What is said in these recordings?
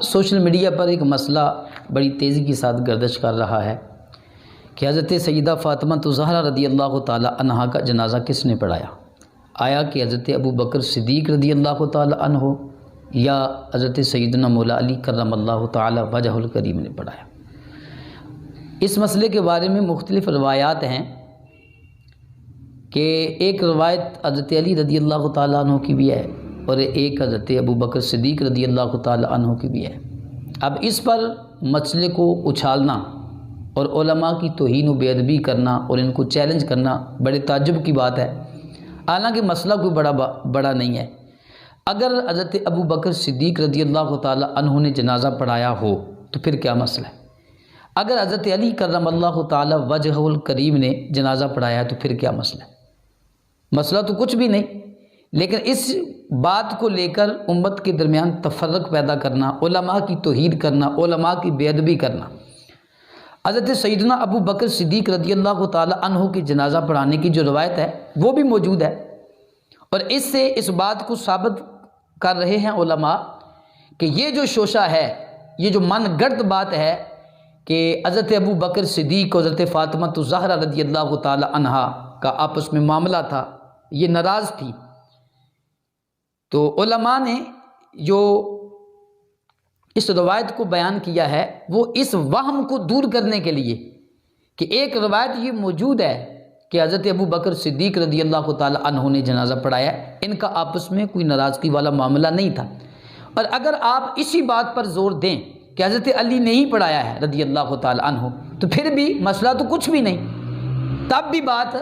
Social media پر ایک مسئلہ بڑی تیزی کے ساتھ گردش کر رہا ہے کہ حضرت سیدہ فاطمہ الزہرا رضی اللہ تعالی عنہا کا جنازہ کس نے پڑھایا؟ آیا کہ حضرت ابو بکر صدیق رضی اللہ تعالی عنہ یا حضرت سیدنا مولا علی کرم اللہ تعالی وجہ الکریم نے پڑھایا؟ اس مسئلے کے بارے میں مختلف روایات ہیں کہ ایک روایت حضرت علی رضی اللہ تعالیٰ عنہ کی بھی ہے اور ایک حضرت ابو بکر صدیق رضی اللہ تعالیٰ عنہ کی بھی ہے۔ اب اس پر مسئلے کو اچھالنا اور علماء کی توہین و بے ادبی کرنا اور ان کو چیلنج کرنا بڑے تعجب کی بات ہے، حالانکہ مسئلہ کوئی بڑا نہیں ہے۔ اگر حضرت ابو بکر صدیق رضی اللہ تعالیٰ عنہ نے جنازہ پڑھایا ہو تو پھر کیا مسئلہ ہے؟ اگر حضرت علی کرم اللہ تعالیٰ وجہ الکریم نے جنازہ پڑھایا تو پھر کیا مسئلہ ہے؟ مسئلہ تو کچھ بھی نہیں، لیکن اس بات کو لے کر امت کے درمیان تفرق پیدا کرنا، علماء کی توہین کرنا، علماء کی بے ادبی کرنا۔ حضرت سیدنا ابو بکر صدیق رضی اللہ تعالیٰ عنہ کی جنازہ پڑھانے کی جو روایت ہے وہ بھی موجود ہے، اور اس سے اس بات کو ثابت کر رہے ہیں علماء کہ یہ جو شوشہ ہے، یہ جو من گڑت بات ہے کہ حضرت ابو بکر صدیق اور حضرت فاطمہ الزہرا رضی اللہ تعالیٰ عنہا کا آپس میں معاملہ تھا، یہ ناراض تھی، تو علماء نے جو اس روایت کو بیان کیا ہے وہ اس وہم کو دور کرنے کے لیے کہ ایک روایت یہ موجود ہے کہ حضرت ابو بکر صدیق رضی اللہ تعالیٰ عنہ نے جنازہ پڑھایا، ان کا آپس میں کوئی ناراضگی والا معاملہ نہیں تھا۔ اور اگر آپ اسی بات پر زور دیں کہ حضرت علی نے ہی پڑھایا ہے رضی اللہ تعالیٰ عنہ تو پھر بھی مسئلہ تو کچھ بھی نہیں، تب بھی بات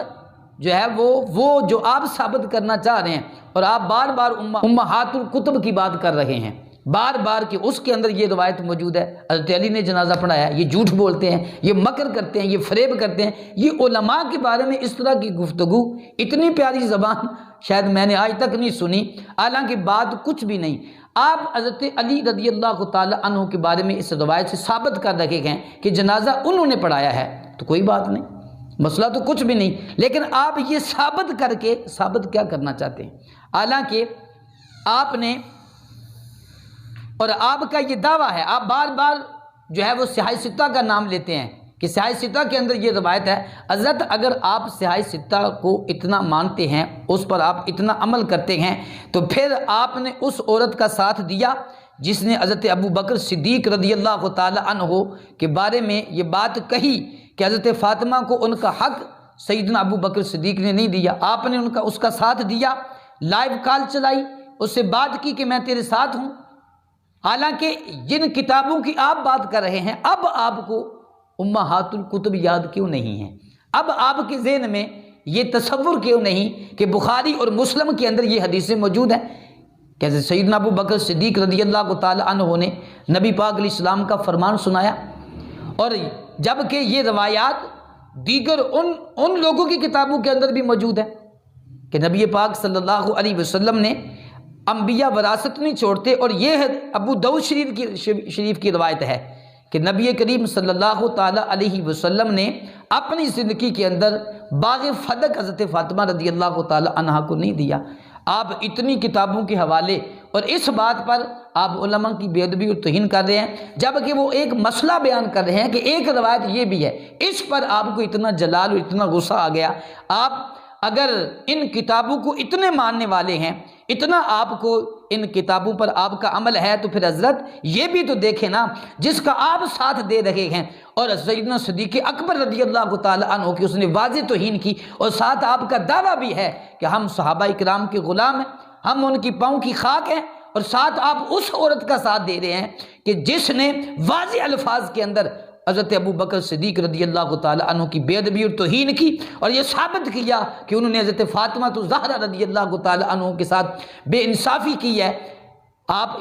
جو ہے وہ جو آپ ثابت کرنا چاہ رہے ہیں، اور آپ بار بار امہات الکتب کی بات کر رہے ہیں بار بار کہ اس کے اندر یہ روایت موجود ہے حضرت علی نے جنازہ پڑھایا، یہ جھوٹ بولتے ہیں، یہ مکر کرتے ہیں، یہ فریب کرتے ہیں۔ یہ علماء کے بارے میں اس طرح کی گفتگو، اتنی پیاری زبان شاید میں نے آج تک نہیں سنی، حالانکہ بات کچھ بھی نہیں۔ آپ حضرت علی رضی اللہ تعالیٰ عنہ کے بارے میں اس روایت سے ثابت کر رکھے ہیں کہ جنازہ انہوں نے پڑھایا ہے تو کوئی بات نہیں، مسئلہ تو کچھ بھی نہیں، لیکن آپ یہ ثابت کر کے ثابت کیا کرنا چاہتے ہیں؟ حالانکہ آپ نے اور آپ کا یہ دعویٰ ہے، آپ بار بار جو ہے وہ صحاح ستہ کا نام لیتے ہیں کہ صحاح ستہ کے اندر یہ روایت ہے۔ حضرت اگر آپ صحاح ستہ کو اتنا مانتے ہیں، اس پر آپ اتنا عمل کرتے ہیں، تو پھر آپ نے اس عورت کا ساتھ دیا جس نے حضرت ابو بکر صدیق رضی اللہ تعالی عنہ کے بارے میں یہ بات کہی کہ حضرت فاطمہ کو ان کا حق سیدنا ابو بکر صدیق نے نہیں دیا، آپ نے اس کا ساتھ دیا، لائیو کال چلائی، اس سے بات کی کہ میں تیرے ساتھ ہوں۔ حالانکہ جن کتابوں کی آپ بات کر رہے ہیں، اب آپ کو امہات الکتب یاد کیوں نہیں ہیں؟ اب آپ کے ذہن میں یہ تصور کیوں نہیں کہ بخاری اور مسلم کے اندر یہ حدیثیں موجود ہیں کہ حضرت سیدنا ابو بکر صدیق رضی اللہ تعالی عنہ نے نبی پاک علیہ السلام کا فرمان سنایا، اور جبکہ یہ روایات دیگر ان لوگوں کی کتابوں کے اندر بھی موجود ہے کہ نبی پاک صلی اللہ علیہ وسلم نے انبیاء وراثت نہیں چھوڑتے، اور یہ ابو داؤد شریف کی روایت ہے کہ نبی کریم صلی اللہ تعالی علیہ وسلم نے اپنی زندگی کے اندر باغ فدق حضرت فاطمہ رضی اللہ تعالی عنہا کو نہیں دیا۔ آپ اتنی کتابوں کے حوالے اور اس بات پر آپ علماء کی بے ادبی اور توہین کر رہے ہیں، جبکہ وہ ایک مسئلہ بیان کر رہے ہیں کہ ایک روایت یہ بھی ہے، اس پر آپ کو اتنا جلال اور اتنا غصہ آ گیا۔ آپ اگر ان کتابوں کو اتنے ماننے والے ہیں، اتنا آپ کو ان کتابوں پر آپ کا عمل ہے، تو پھر حضرت یہ بھی تو دیکھیں نا جس کا آپ ساتھ دے رہے ہیں، اور سیدنا صدیق اکبر رضی اللہ تعالی عنہ کی اس نے واضح توہین کی، اور ساتھ آپ کا دعویٰ بھی ہے کہ ہم صحابہ اکرام کے غلام ہیں، ہم ان کی پاؤں کی خاک ہیں، اور ساتھ آپ اس عورت کا ساتھ دے رہے ہیں کہ جس نے واضح الفاظ کے اندر حضرت ابو بکر صدیق رضی اللہ تعالی عنہ کی بے ادبی اور توہین کی، اور یہ ثابت کیا کہ انہوں نے حضرت فاطمہ الزہرا رضی اللہ تعالی عنہ کے ساتھ بے انصافی کی ہے۔ آپ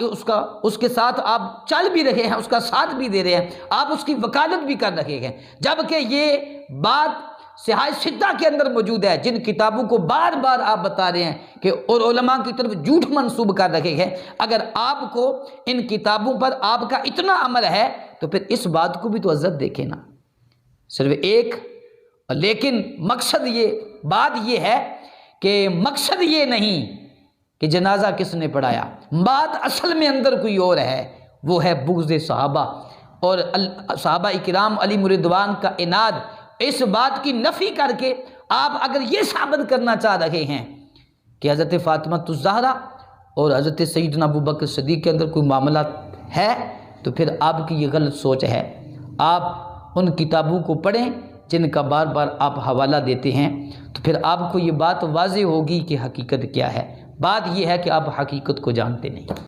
اس کے ساتھ آپ چل بھی رہے ہیں، اس کا ساتھ بھی دے رہے ہیں، آپ اس کی وکالت بھی کر رہے ہیں، جبکہ یہ بات صحاح ستہ کے اندر موجود ہے، جن کتابوں کو بار بار آپ بتا رہے ہیں کہ اور علماء کی طرف جھوٹ منسوب کر رہے ہیں۔ اگر آپ کو ان کتابوں پر آپ کا اتنا عمل ہے تو پھر اس بات کو بھی تو حضرت دیکھیں نا، صرف ایک، لیکن مقصد بات یہ ہے کہ مقصد یہ نہیں کہ جنازہ کس نے پڑھایا، بات اصل میں اندر کوئی اور ہے، وہ ہے بغض صحابہ اور صحابہ اکرام علیہم رضوان کا عناد۔ اس بات کی نفی کر کے آپ اگر یہ ثابت کرنا چاہ رہے ہیں کہ حضرت فاطمہ الزہرا اور حضرت سیدنا ابوبکر صدیق کے اندر کوئی معاملہ ہے تو پھر آپ کی یہ غلط سوچ ہے۔ آپ ان کتابوں کو پڑھیں جن کا بار بار آپ حوالہ دیتے ہیں، تو پھر آپ کو یہ بات واضح ہوگی کہ حقیقت کیا ہے۔ بات یہ ہے کہ آپ حقیقت کو جانتے نہیں۔